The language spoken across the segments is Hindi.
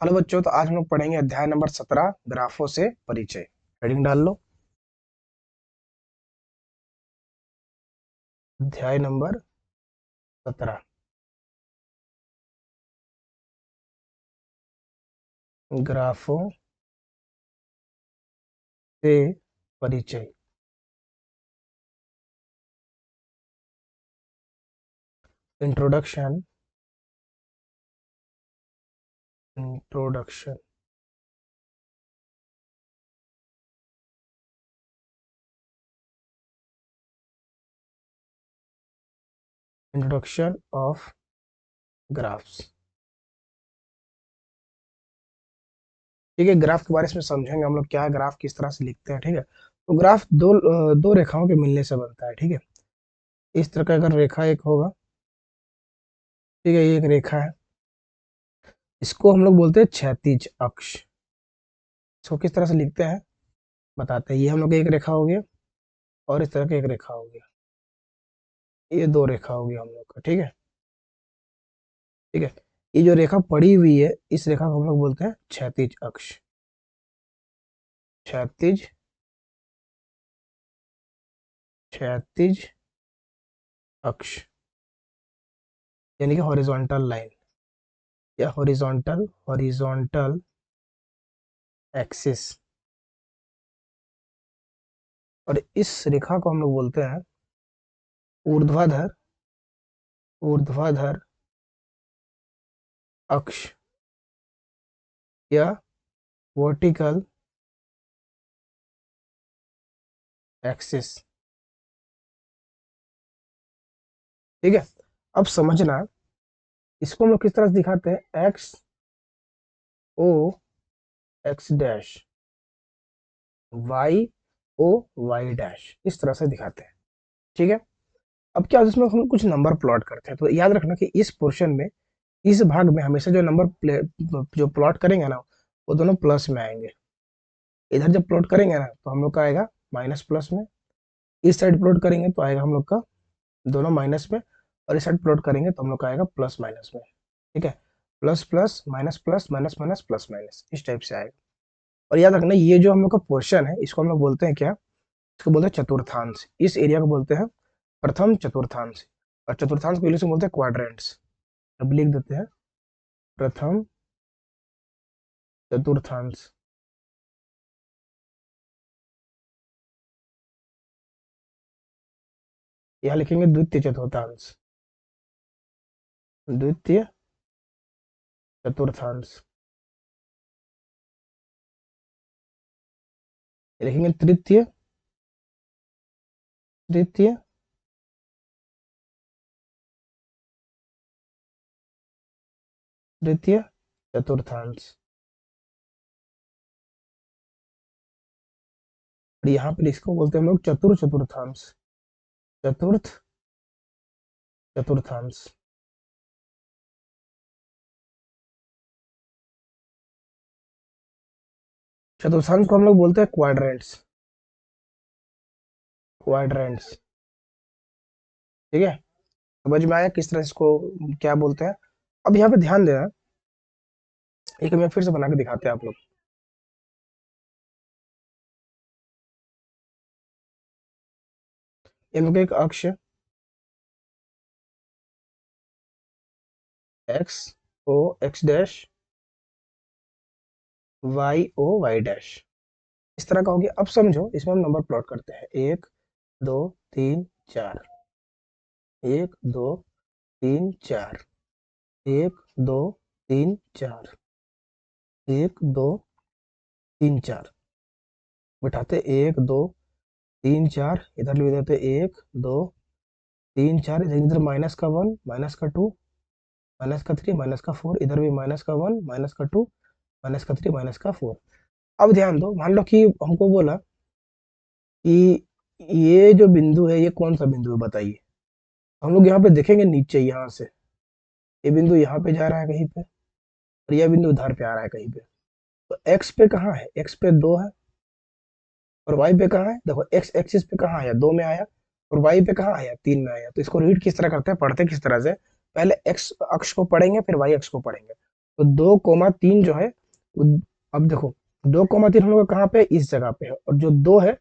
हेलो बच्चों, तो आज हम लोग पढ़ेंगे अध्याय नंबर 17 ग्राफों से परिचय। हेडिंग डाल लो। अध्याय नंबर 17 ग्राफों से परिचय। Introduction introduction introduction of graphs. ठीक है, ग्राफ के बारे में समझेंगे हम लोग, क्या ग्राफ किस तरह से लिखते हैं। ठीक है, तो ग्राफ दो रेखाओं के मिलने से बनता है। ठीक है, इस तरह का अगर रेखा एक होगा, ठीक है, ये एक रेखा है, इसको हम लोग बोलते हैं क्षैतिज अक्ष। इसको किस तरह से लिखते हैं बताते हैं। ये हम लोग एक रेखा हो गया और इस तरह का एक रेखा हो गया, ये दो रेखा हो गया हम लोग का। ठीक है, ठीक है, ये जो रेखा पड़ी हुई है, इस रेखा को हम लोग बोलते हैं क्षैतिज अक्ष। क्षैतिज क्षैतिज अक्ष यानी कि हॉरिजॉन्टल लाइन या हॉरिजॉन्टल एक्सिस। और इस रेखा को हम लोग बोलते हैं ऊर्ध्वाधर ऊर्ध्वाधर अक्ष या वर्टिकल एक्सिस। ठीक है, अब समझना, इसको हम लोग किस तरह से दिखाते हैं। X O X dash, Y O Y dash, इस तरह से दिखाते हैं। ठीक है, अब क्या होता है, इसमें हम कुछ नंबर प्लॉट करते हैं। तो याद रखना कि इस पोर्शन में, इस भाग में हमेशा जो नंबर जो प्लॉट करेंगे ना, वो दोनों प्लस में आएंगे। इधर जब प्लॉट करेंगे ना, तो हम लोग का आएगा माइनस प्लस में। इस साइड प्लॉट करेंगे तो आएगा हम लोग का दोनों माइनस में। और इस साइड प्लॉट करेंगे तो हम लोग का आएगा प्लस माइनस में। ठीक है, plus plus minus minus minus plus minus, इस टाइप से आएगा। और याद रखना, ये जो हम लोग का पोर्शन है, इसको हम लोग बोलते हैं क्या, इसको बोलते हैं चतुर्थांश। इस एरिया को बोलते हैं प्रथम चतुर्थांश। और चतुर्थांश को इंग्लिश में बोलते हैं क्वाड्रेंट्स। अब लिख देते हैं प्रथम चतुर्थांश। यहाँ लिखेंगे द्वितीय चतुर्थांश। द्वितीय चतुर्थांश लिखेंगे तृतीय तृतीय तृतीय चतुर्थांश। और यहाँ पे इसको बोलते हैं हम लोग चतुर्थ चतुर्थांश। चतुर्थ चतुर्थांश। चतुर्थांश को हम लोग बोलते हैं क्वाड्रेंट्स। क्वाड्रेंट्स। ठीक है, समझ में आया किस तरह इसको क्या बोलते हैं। अब यहाँ पे ध्यान देना, एक मैं फिर से बना के दिखाते हैं आप लोग। ये लोग एक अक्ष X O X dash, Y O Y dash, इस तरह का हो गया। अब समझो, इसमें हम नंबर प्लॉट करते हैं। एक दो तीन चार, एक दो तीन चार, एक दो तीन चार, एक दो तीन चार, बिठाते एक दो तीन चार, इधर लिख देते एक दो तीन चार, इधर इधर माइनस का वन, माइनस का टू, माइनस का थ्री, माइनस का फोर, इधर भी माइनस का वन, माइनस का टू, माइनस का थ्री, माइनस का फोर। अब ध्यान दो, मान लो कि हमको बोला कि ये जो बिंदु है, ये कौन सा बिंदु है बताइए। हम लोग यहाँ पे देखेंगे नीचे, यहाँ से ये बिंदु यहाँ पे जा रहा है कहीं पे, और यह बिंदु उधर पे आ रहा है कहीं पे। तो एक्स पे कहाँ है, एक्स पे दो है। और वाई पे कहाँ है, देखो एक्स एक्सिस पे कहाँ आया, दो में आया। और वाई पे कहाँ आया, तीन में आया। तो इसको रीड किस तरह करते हैं, पढ़ते किस तरह से, पहले एक्स अक्ष को पढ़ेंगे, फिर वाई अक्ष को पढ़ेंगे। तो 2,3 जो है अब देखो 2,3 हम लोग का कहाँ पे है, इस जगह पे है, और जो 2 है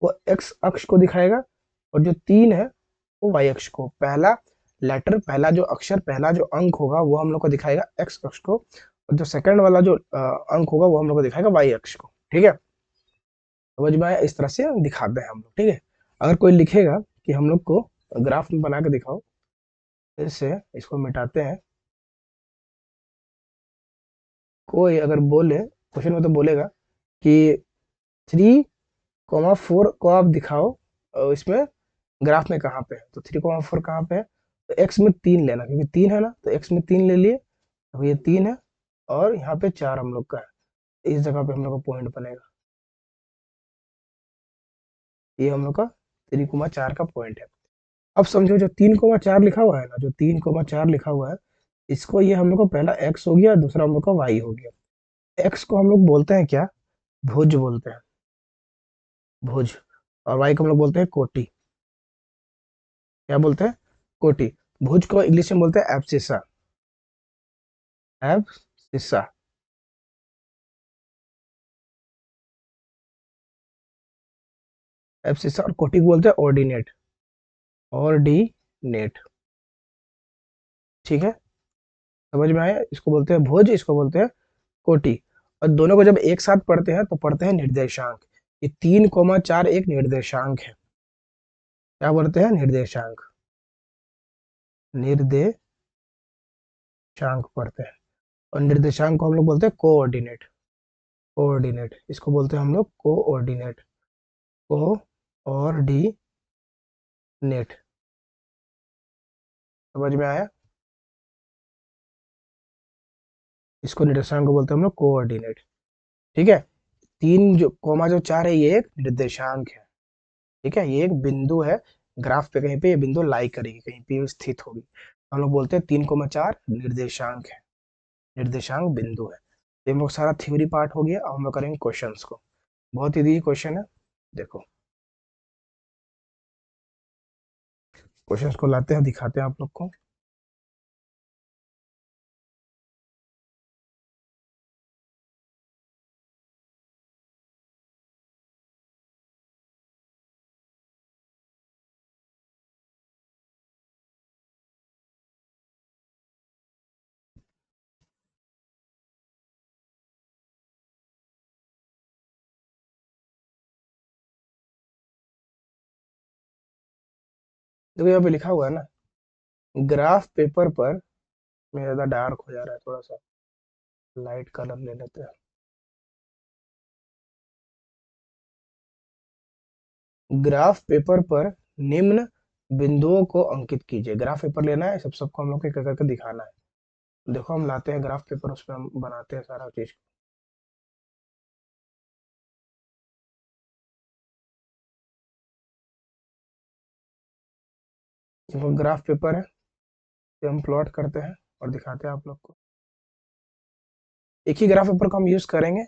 वो एक्स अक्ष को दिखाएगा, और जो 3 है वो वाई अक्ष को। पहला लेटर, पहला जो अक्षर, पहला जो अंक होगा वो हम लोग को दिखाएगा एक्स अक्ष को, और जो सेकंड वाला जो अंक होगा वो हम लोग को दिखाएगा वाई अक्ष को। ठीक है, समझ में आया? इस तरह से दिखाते हैं हम लोग। ठीक है, अगर कोई लिखेगा कि हम लोग को ग्राफ में बना के दिखाओ, फिर से इसको मिटाते हैं। कोई अगर बोले क्वेश्चन में, तो बोलेगा कि 3,4 को आप दिखाओ इसमें ग्राफ में कहाँ पे है, तो 3,4 कहाँ पे है, तो एक्स में 3 लेना, क्योंकि 3 है ना, तो एक्स में 3 ले लिए, तो ये 3 है, और यहाँ पे 4 हम लोग का है, इस जगह पे हम लोग का पॉइंट बनेगा, ये हम लोग का 3,4 का पॉइंट है। अब समझो जो 3,4 लिखा हुआ है ना, जो 3,4 लिखा हुआ है, इसको ये हम लोग को पहला एक्स हो गया, दूसरा हम लोग का वाई हो गया। एक्स को हम लोग बोलते हैं क्या, भुज बोलते हैं, भुज। और वाई को हम लोग बोलते हैं कोटि। क्या बोलते हैं, कोटि। भुज को इंग्लिश में बोलते हैं एब्सिसा, एब्सिसा। एब्सिसा, और कोटि को बोलते हैं ऑर्डिनेट, ऑर्डिनेट। ठीक है, समझ में आया? इसको बोलते हैं भुज, इसको बोलते हैं कोटि। और दोनों को जब एक साथ पढ़ते हैं तो पढ़ते हैं निर्देशांक। ये 3,4 एक निर्देशांक है। क्या बोलते हैं, निर्देशांक, निर्देशांक पढ़ते हैं। और निर्देशांक को हम लोग बोलते हैं कोऑर्डिनेट, कोऑर्डिनेट, इसको बोलते हैं हम लोग कोऑर्डिनेट, कोऑर्डिनेट। समझ में आया? इसको निर्देशांक को बोलते हैं हम लोग कोऑर्डिनेट। ठीक है, तीन जो कोमा जो चार है ये एक निर्देशांक है। ठीक है, ये एक बिंदु है, ग्राफ पे कहीं पे ये बिंदु लाई करेगी, कहीं पे ये स्थित होगी, हम लोग बोलते हैं 3,4 निर्देशांक है, निर्देशांक बिंदु है। ये हम लोग सारा थ्योरी पार्ट हो गया। अब हम लोग करेंगे क्वेश्चंस को। बहुत इजी क्वेश्चन है, देखो क्वेश्चंस को लाते हैं, दिखाते हैं आप लोग को। देखो यहाँ पे लिखा हुआ है ना, ग्राफ पेपर पर, में ज्यादा डार्क हो जा रहा है, थोड़ा सा लाइट कलर ले लेते हैं। ग्राफ पेपर पर निम्न बिंदुओं को अंकित कीजिए। ग्राफ पेपर लेना है, सब सबको हम लोग को एक एक करके दिखाना है। देखो हम लाते हैं ग्राफ पेपर, उस पर हम बनाते हैं सारा चीज। देखो ग्राफ पेपर है, ये हम प्लॉट करते हैं और दिखाते हैं आप लोग को। एक ही ग्राफ पेपर को हम यूज करेंगे,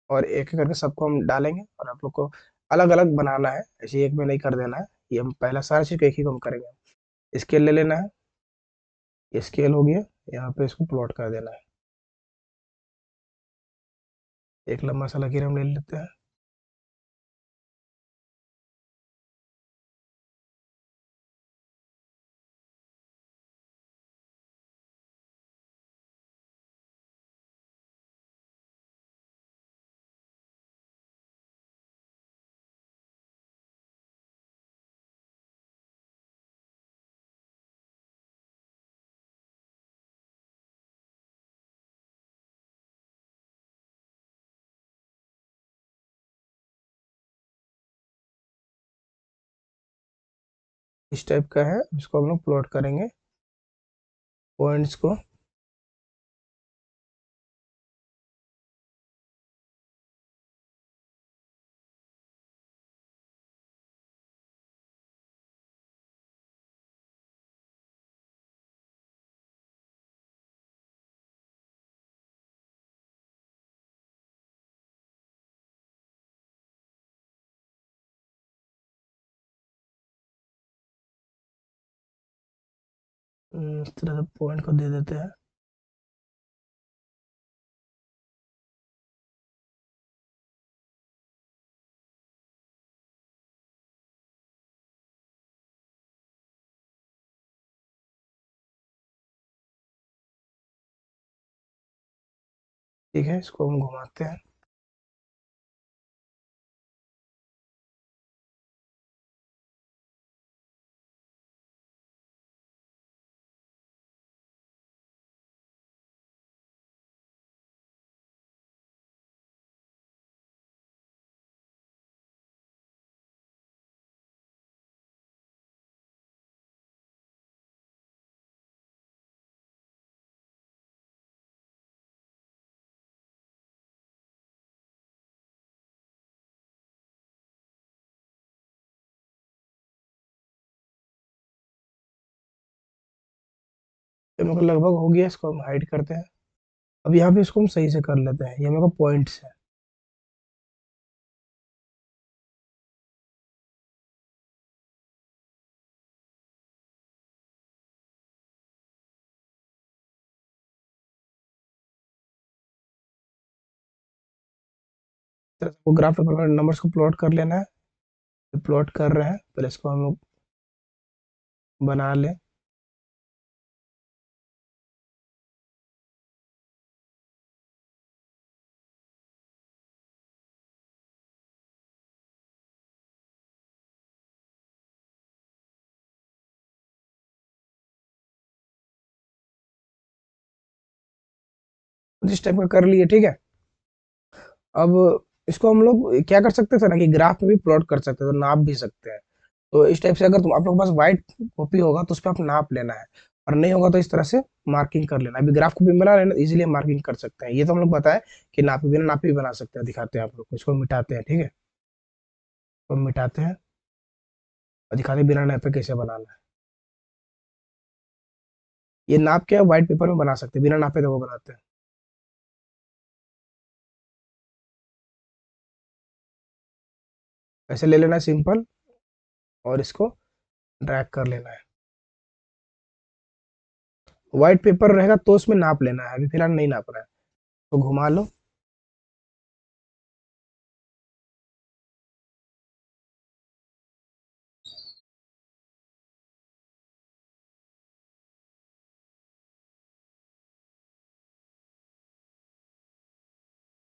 और एक एक करके सबको हम डालेंगे, और आप लोग को अलग अलग बनाना है, ऐसे एक में नहीं कर देना है। ये हम पहला सारा चीज को एक ही को हम करेंगे। स्केल ले लेना है, ये स्केल हो गया, यहाँ पे इसको प्लॉट कर देना है। एक लंबा सा लकीर हम ले लेते हैं। इस टाइप का है, इसको हम लोग प्लॉट करेंगे पॉइंट्स को। इस तरह से पॉइंट को दे देते हैं। ठीक है, इसको हम घुमाते हैं। ये मेरे को लगभग हो गया, इसको हम हाइड करते हैं। अब यहाँ पे इसको हम सही से कर लेते हैं, ये मेरे को पॉइंट्स है। तो ग्राफ पेपर में नंबर्स को प्लॉट कर लेना है। प्लॉट कर रहे हैं, पहले इसको हम लोग बना लें। जिस टाइप का कर लिए, ठीक है। अब इसको हम लोग क्या कर सकते थे ना कि ग्राफ में भी प्लॉट कर सकते थे, नाप भी सकते हैं। तो इस टाइप से अगर तुम आप लोग के पास व्हाइट कॉपी होगा तो उस पर आप नाप लेना है, और नहीं होगा तो इस तरह से मार्किंग कर लेना। अभी ग्राफ कॉपी बना लेना, इजीली मार्किंग कर सकते हैं। ये तो हम लोग बताए कि नापी बिना नापी भी बना सकते हैं, दिखाते हैं आप लोग को। इसको मिटाते हैं, ठीक है। तो मिटाते हैं और दिखाते हैं बिना नापे कैसे बनाना है। ये नाप के व्हाइट पेपर में बना सकते हैं, बिना नापे तो वो बनाते हैं। ऐसे ले लेना है सिंपल, और इसको ड्रैग कर लेना है। व्हाइट पेपर रहेगा तो उसमें नाप लेना है, अभी फिलहाल नहीं नाप रहा है। तो घुमा लो।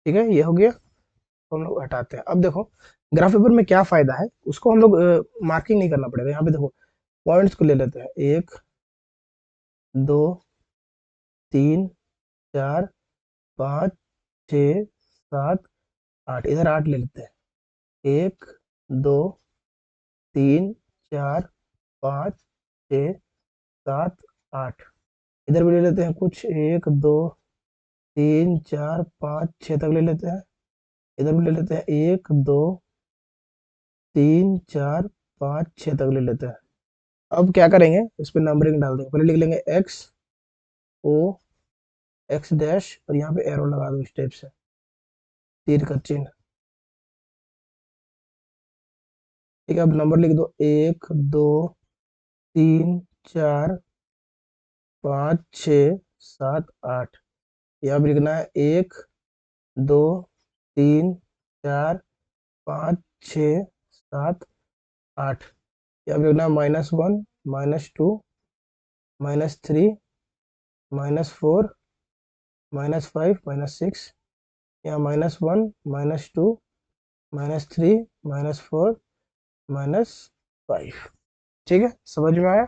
ठीक है, ये हो गया। तो हम लोग हटाते हैं। अब देखो ग्राफ पेपर में क्या फायदा है, उसको हम लोग मार्किंग नहीं करना पड़ेगा। यहाँ पे देखो पॉइंट्स को ले लेते हैं, 1 2 3 4 5 6 7 8। इधर 8 ले लेते हैं। 1 2 3 4 5 6 7 8। इधर भी ले लेते हैं कुछ, 1 2 3 4 5 6 तक ले लेते हैं। इधर भी ले लेते हैं, 1 2 3 4 5 6 तक ले लेते हैं। अब क्या करेंगे, इस पे नंबरिंग डाल देंगे। पहले लिख लेंगे XO X डैश, और यहाँ पे एरो लगा दो इस टाइप से, तीर का चिन्ह। ठीक है, अब नंबर लिख दो, 1 2 3 4 5 6 7 8। यहाँ पे लिखना है 1 2 3 4 5 6 7 8। यहाँ पे लिखना है -1 -2 -3 -4 -5 -6। यहाँ -1 -2 -3 -4 -5। ठीक है, समझ में आया।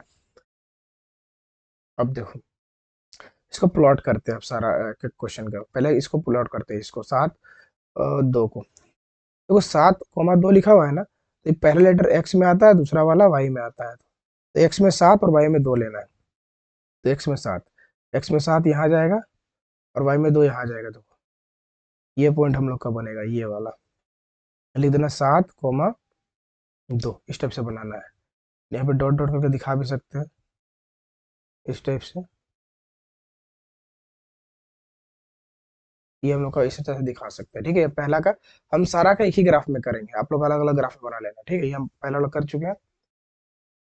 अब देखो इसको प्लॉट करते हैं। अब सारा क्वेश्चन का पहले इसको प्लॉट करते हैं, इसको 7 2 को। देखो 7 2 लिखा हुआ है ना, तो ये पहला लेटर एक्स में आता है, दूसरा वाला वाई में आता है। तो एक्स में 7 और वाई में 2 लेना है। तो एक्स में 7 यहाँ जाएगा, और वाई में 2 यहाँ जाएगा। देखो ये पॉइंट हम लोग का बनेगा, ये वाला। लिख देना 7 2 इस टाइप से बनाना है। यहाँ पे डॉट डॉट करके दिखा भी सकते हैं, इस टाइप से। ये हम लोग का इसी तरह से दिखा सकते हैं। ठीक है, पहला का हम सारा का एक ही ग्राफ में करेंगे, आप लोग अलग अलग ग्राफ में बना लेना। ठीक है, ये हम पहला वाला कर चुके हैं।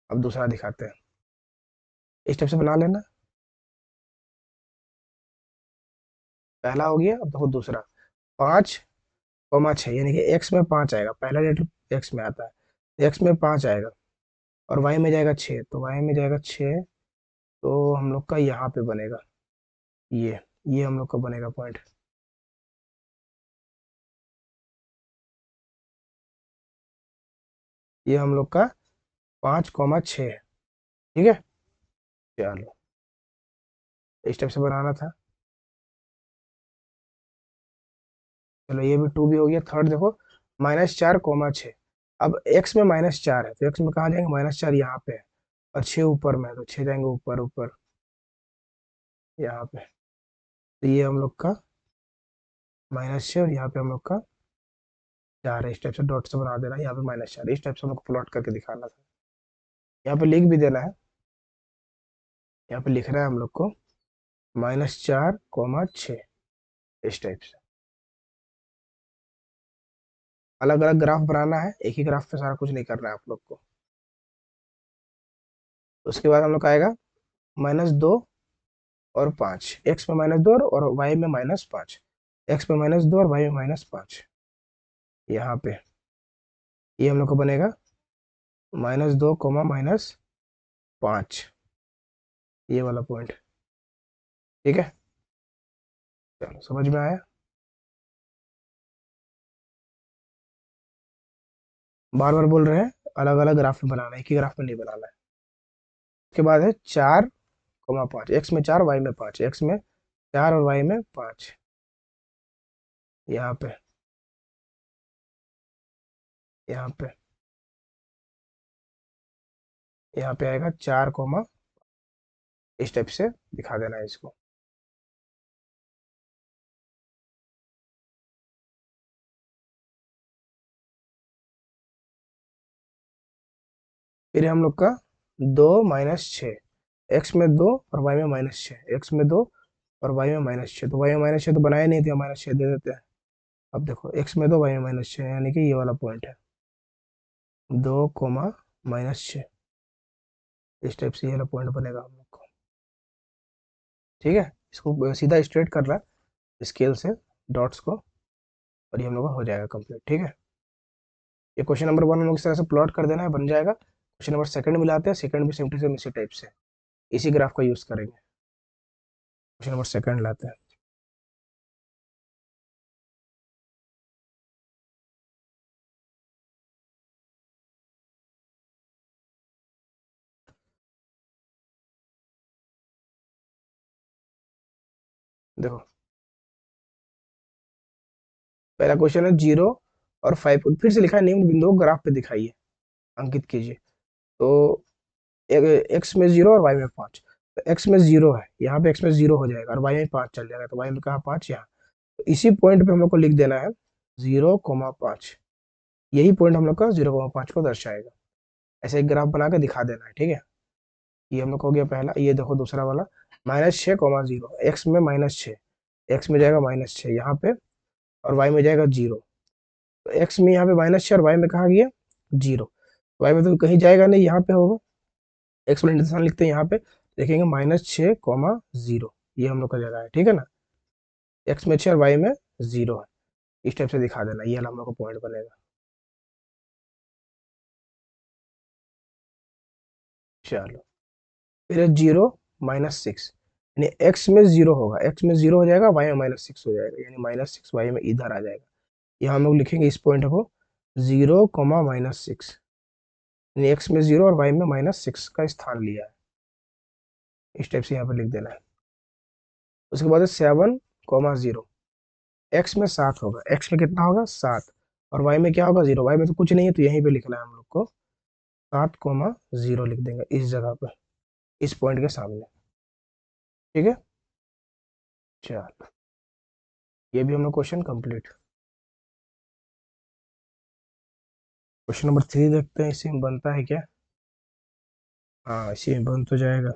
अब दूसरा दिखाते हैं, इस टाइप से बना लेना। पहला हो गया। अब देखो दूसरा, 5 6, यानी कि एक्स में 5 आएगा, पहला लेटर एक्स में आता है, एक्स में 5 आएगा, और वाई में जाएगा 6। तो वाई में जाएगा 6, तो हम लोग का यहाँ पे बनेगा ये ये हम लोग का बनेगा पॉइंट। ये हम लोग का 5,6 है। ठीक है, चलो इस टाइप से बनाना था। चलो ये भी 2 भी हो गया। थर्ड देखो, -4,6। अब x में -4 है तो x में कहाँ जाएंगे, -4 यहाँ पे है, और 6 ऊपर में है तो 6 जाएंगे ऊपर ऊपर यहाँ पे। तो ये हम लोग का -6 और यहाँ पे हम लोग का 4 है। इस टाइप से डॉट से बना देना है, यहाँ पे -4, इस टाइप से हम लोग को प्लॉट करके दिखाना था। यहाँ पे लिख भी देना है, यहाँ पे लिख रहा है हम लोग को -4,6, इस टाइप से। अलग अलग ग्राफ बनाना है, एक ही ग्राफ पे सारा कुछ नहीं करना है आप लोग को। उसके बाद हम लोग का आएगा -2 और 5, एक्स में -2 और वाई में -5, एक्स में -2 और वाई में -5। यहाँ पे ये हम लोग को बनेगा -2, -5, ये वाला पॉइंट। ठीक है, चलो समझ में आया। बार बार बोल रहे हैं, अलग अलग ग्राफ में बनाना है, एक ही ग्राफ में नहीं बनाना है। उसके बाद है 4,5, एक्स में 4 वाई में 5, एक्स में 4 और वाई में 5। यहाँ पे, यहाँ पे, यहाँ पे आएगा 4, इस टाइप से दिखा देना है इसको। फिर हम लोग का 2 - 6, एक्स में 2 और वाई में -6, एक्स में 2 और वाई में -6, तो वाई में -6 तो बनाया नहीं थे, -6 दे देते हैं। अब देखो एक्स में 2 वाई में -6, यानी कि ये वाला पॉइंट है, 2, -6, इस टाइप से ये वाला पॉइंट बनेगा हम लोग को। ठीक है, इसको सीधा स्ट्रेट कर रहा है स्केल से डॉट्स को, और ये हम लोग का हो जाएगा कंप्लीट। ठीक है, ये क्वेश्चन नंबर 1 हम लोग इस तरह से प्लॉट कर देना है, बन जाएगा। क्वेश्चन नंबर सेकंड मिलाते हैं, सेकंड भी सेम इसी टाइप से, इसी ग्राफ का यूज करेंगे। क्वेश्चन नंबर सेकंड लाते हैं। देखो पहला क्वेश्चन है 0 और 5, फिर से लिखा है निम्न बिंदुओं को ग्राफ पे दिखाइए, अंकित कीजिए। तो एक्स में 0 और वाई में 5, तो एक्स में 0 है, यहाँ पे एक्स में 0 हो जाएगा और वाई में 5 चल जाएगा, तो वाई में कहा 5 यहाँ। तो इसी पॉइंट पे हम लोग को लिख देना है 0,5, यही पॉइंट हम लोग का 0,5 को दर्शाएगा। ऐसे एक ग्राफ बना के दिखा देना है। ठीक है, ये हम लोग को हो गया पहला। ये देखो दूसरा वाला, -6,0, एक्स में -6, एक्स में जाएगा -6 यहाँ पे, और वाई में जाएगा 0। तो एक्स में यहाँ पे -6 और वाई में कहा गया 0, वाई में तो कहीं जाएगा नहीं, यहाँ पे होगा। एक्स में निशान लिखते हैं यहाँ पे, देखेंगे -6,0, ये हम लोग का जगह है। ठीक है ना, एक्स में 6 और वाई में 0 है, इस टाइप से दिखा देना, ये हम लोग का पॉइंट बनेगा। चलो फिर 0, -6, यानी एक्स में 0 होगा, एक्स में 0 हो जाएगा, वाई में -6 हो जाएगा, यानी -6 वाई में इधर आ जाएगा। यहाँ हम लोग लिखेंगे इस पॉइंट को 0, -6, यानी एक्स में 0 और वाई में -6 का स्थान लिया है, इस टाइप से यहाँ पे लिख देना है। उसके बाद है 7,0, एक्स में 7 होगा, एक्स में कितना होगा 7, और वाई में क्या होगा 0, वाई में तो कुछ नहीं है, तो यहीं पे लिखना है हम लोग को, 7,0 लिख देंगे इस जगह पे, इस पॉइंट के सामने। ठीक है, चलो ये भी हम लोग क्वेश्चन कंप्लीट। क्वेश्चन नंबर 3 देखते हैं, इसी में बनता है क्या। हाँ इसी में बन तो जाएगा।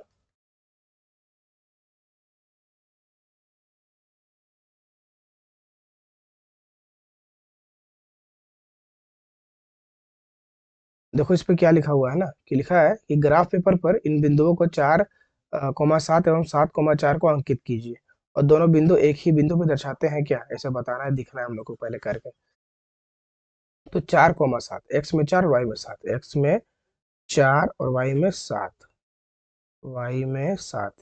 देखो इस पे क्या लिखा हुआ है ना, कि लिखा है कि ग्राफ पेपर पर इन बिंदुओं को 4,7 एवं 7,4 को अंकित कीजिए, और दोनों बिंदु एक ही बिंदु पे दर्शाते हैं क्या, ऐसा बताना है, दिखना है हम लोग को पहले करके। तो 4,7, एक्स में 4 वाई में 7, एक्स में 4 और वाई में 7, वाई में 7,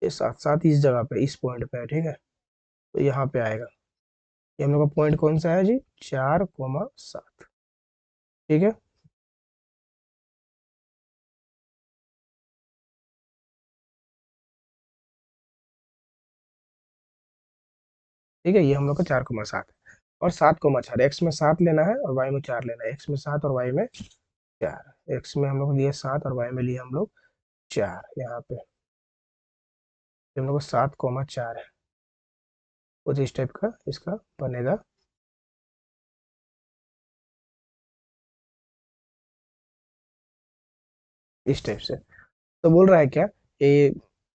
ये 7 7 इस जगह पे, इस पॉइंट पे है। ठीक है, तो यहाँ पे आएगा, ये हम लोग का पॉइंट कौन सा है जी, 4,7। ठीक है, ठीक है, ये हम लोग का 4,7 है। और 7,4, एक्स में 7 लेना है और वाई में 4 लेना है, एक्स में 7 और वाई में 4। एक्स में हम लोग लिए 7 और वाई में लिए हम लोग 4। यहाँ पे हम लोग को 7,4 है, कुछ इस टाइप का इसका बनेगा। इस टाइप से। तो बोल रहा है क्या,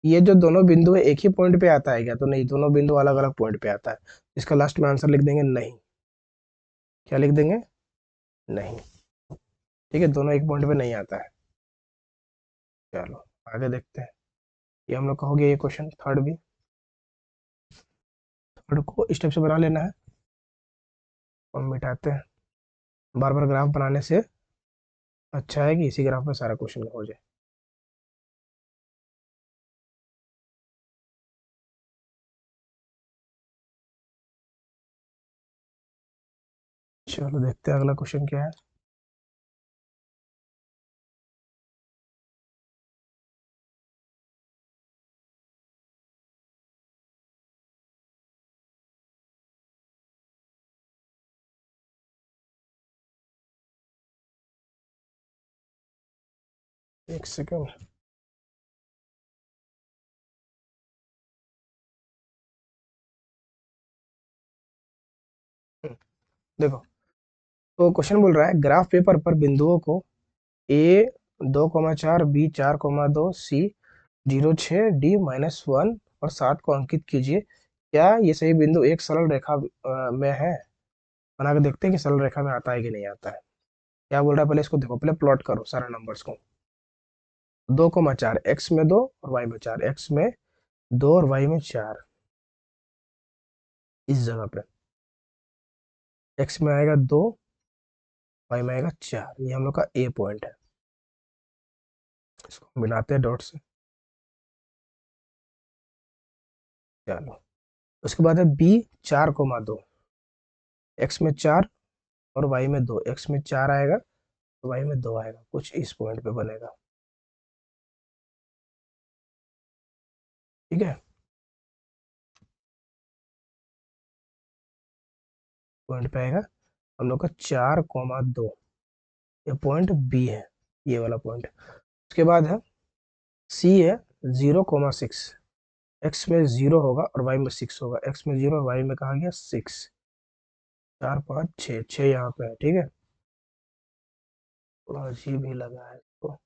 ये जो दोनों बिंदु है एक ही पॉइंट पे आता है क्या? तो नहीं, दोनों बिंदु अलग अलग पॉइंट पे आता है। इसका लास्ट में आंसर लिख देंगे नहीं। क्या लिख देंगे? नहीं। ठीक है, दोनों एक पॉइंट पे नहीं आता है। चलो आगे देखते हैं। ये हम लोग का हो गया ये क्वेश्चन, थर्ड भी। थर्ड को इस टाइप से बना लेना है और मिटाते हैं। बार बार ग्राफ बनाने से अच्छा है कि इसी ग्राफ में सारा क्वेश्चन हो जाए। चलो देखते हैं अगला क्वेश्चन क्या है। एक सेकंड। देखो, तो क्वेश्चन बोल रहा है ग्राफ पेपर पर बिंदुओं को ए 2,4, बी 4,2, सी 0,6, D-1 और 7 को अंकित कीजिए। क्या ये सही बिंदु एक सरल रेखा में है? बना के देखते हैं कि सरल रेखा में आता है कि नहीं आता है। क्या बोल रहा है, पहले इसको देखो, पहले प्लॉट करो सारे नंबर्स को। 2,4, एक्स में 2 और वाई में 4, एक्स में 2 और वाई में 4। इस जगह पे एक्स में आएगा 2, वाई में आएगा 4। ये हम लोग का ए पॉइंट है। इसको मिलाते हैं डॉट से। चलो, उसके बाद है बी 4,2, एक्स में 4 और वाई में 2। एक्स में 4 आएगा तो वाई में 2 आएगा, कुछ इस पॉइंट पे बनेगा। ठीक है, पॉइंट पे आएगा हम लोग का 4,2। ये पॉइंट बी है, ये वाला पॉइंट। उसके बाद है सी है 0,6, एक्स में 0 होगा और वाई में 6 होगा। एक्स में 0 और वाई में कहा गया 6। 4, 5, 6, 6 यहाँ पे है। ठीक है, थोड़ा अजीब ही लगा है इसको।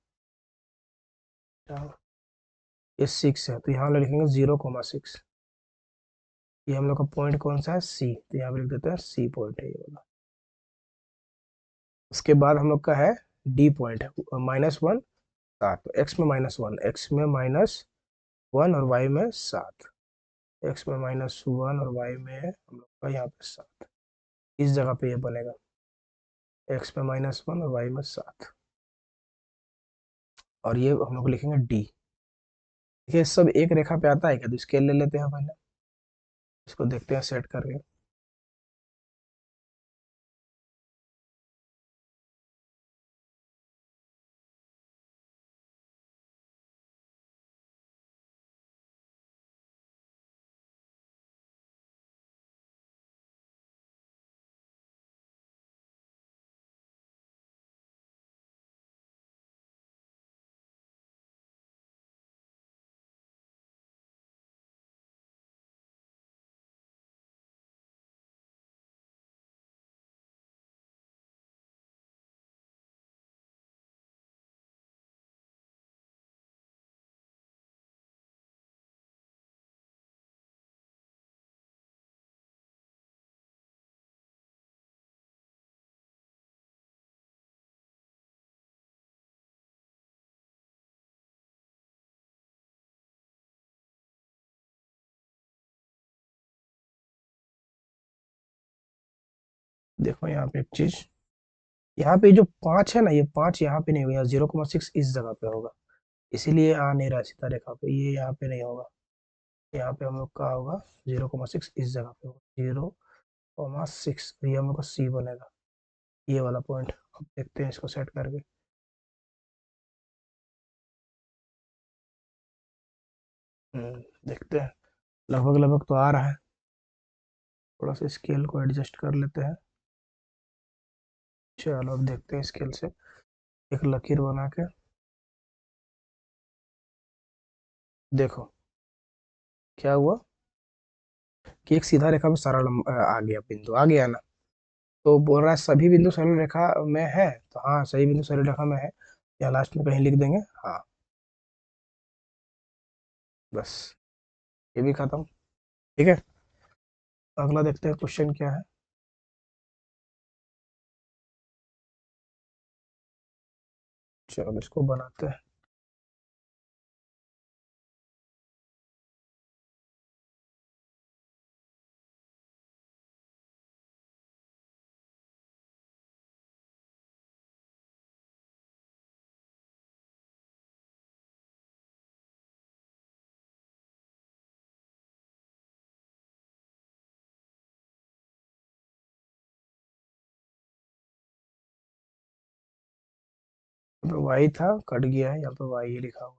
ये 6 है तो यहाँ लिखेंगे 0,6। ये हम लोग का पॉइंट कौन सा है, सी, तो यहाँ पे लिख देते हैं सी पॉइंट है ये वाला। उसके बाद हम लोग का है डी पॉइंट है, -1, 7। एक्स में -1, एक्स में -1 और वाई में 7। एक्स में -1 और वाई में हम लोग का यहाँ पे 7। इस जगह पे ये बनेगा, एक्स में -1 और वाई में 7। और ये हम लोग लिखेंगे डी। ये सब एक रेखा पे आता है क्या? तो स्केल ले लेते हैं पहले, इसको देखते हैं सेट करके। देखो यहाँ पे एक चीज, यहाँ पे जो 5 है ना, ये 5 यहाँ पे नहीं होगा, 0,6 इस जगह पे होगा। इसीलिए आ नहीं रहा सीधा रेखा पे, ये यहाँ पे नहीं होगा। यहाँ पे हम लोग का होगा 0,6 इस जगह पे होगा, 0,6। ये हम लोग का सी बनेगा, ये वाला पॉइंट। अब देखते हैं इसको सेट करके। देखते हैं, लगभग लगभग तो आ रहा है। थोड़ा सा स्केल को एडजस्ट कर लेते हैं। चलो अब देखते हैं स्केल से एक लकीर बना के। देखो क्या हुआ कि एक सीधा रेखा में सारा आ गया, बिंदु आ गया ना। तो बोल रहा है सभी बिंदु सरल रेखा में है, तो हाँ सही बिंदु सरल रेखा में है। या लास्ट में कहीं लिख देंगे हाँ। बस ये भी खत्म। ठीक है, अगला देखते हैं क्वेश्चन क्या है। चलो इसको बनाते हैं। यहाँ पे वाई था, कट गया है, यहाँ पे वाई ही लिखा हुआ।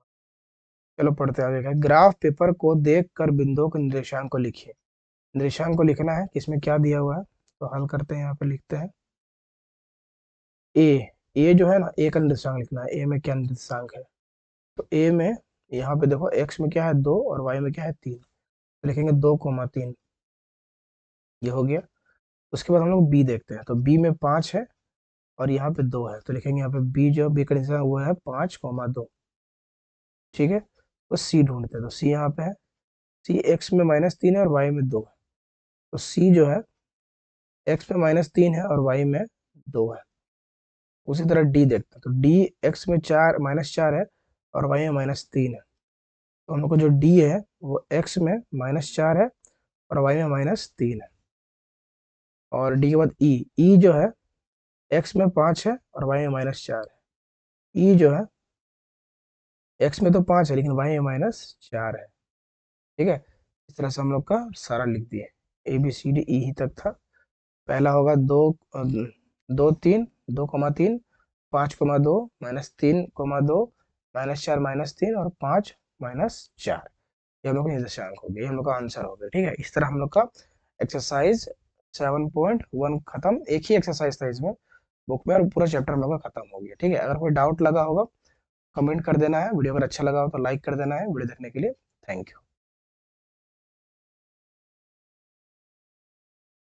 चलो पढ़ते हैं आगे का। ग्राफ पेपर को देख कर बिंदुओं के निर्देशांक को लिखिए। निर्देशांक को लिखना है कि इसमें क्या दिया हुआ है, तो हल करते हैं। यहाँ पे लिखते हैं ए। ए जो है ना, ए का निर्देशांक लिखना है। ए में क्या निर्देशांक है, तो ए में यहाँ पे देखो एक्स में क्या है 2 और वाई में क्या है 3, तो लिखेंगे 2,3। ये हो गया। उसके बाद हम लोग बी देखते हैं, तो बी में 5 है और यहाँ पे 2 है, तो लिखेंगे यहाँ पे बी, जो बी का निर्देशांक वो है 5,2। ठीक है, तो सी ढूंढते हैं, तो सी यहाँ पे है। सी एक्स में -3 है और वाई में 2 है, तो सी जो है एक्स में -3 है और वाई में 2 है। उसी तरह डी देखते हैं, तो डी एक्स में -4 है और वाई में -3 है। तो हम लोग को जो डी है वो एक्स में -4 है और वाई में -3 है। और डी के बाद ई, ई जो है एक्स में 5 है और वाई में -4 है। ई जो है एक्स में तो 5 है लेकिन वाई में -4 है। ठीक है, इस तरह से हम लोग का सारा लिख दिए। A B C D E ही तक था। पहला होगा 2, 3, 5,2 -3,2 -4 -3 और 5 -4। ये हम लोग का निर्देशांक हो गया, ये हम लोग का आंसर हो गया। ठीक है, इस तरह हम लोग का एक्सरसाइज 7.1 खत्म। एक ही एक्सरसाइज था इसमें बुक में और पूरा चैप्टर हम लोग का खत्म हो गया। ठीक है, अगर कोई डाउट लगा होगा कमेंट कर देना है। वीडियो अगर अच्छा लगा हो तो लाइक कर देना है। वीडियो देखने के लिए थैंक यू।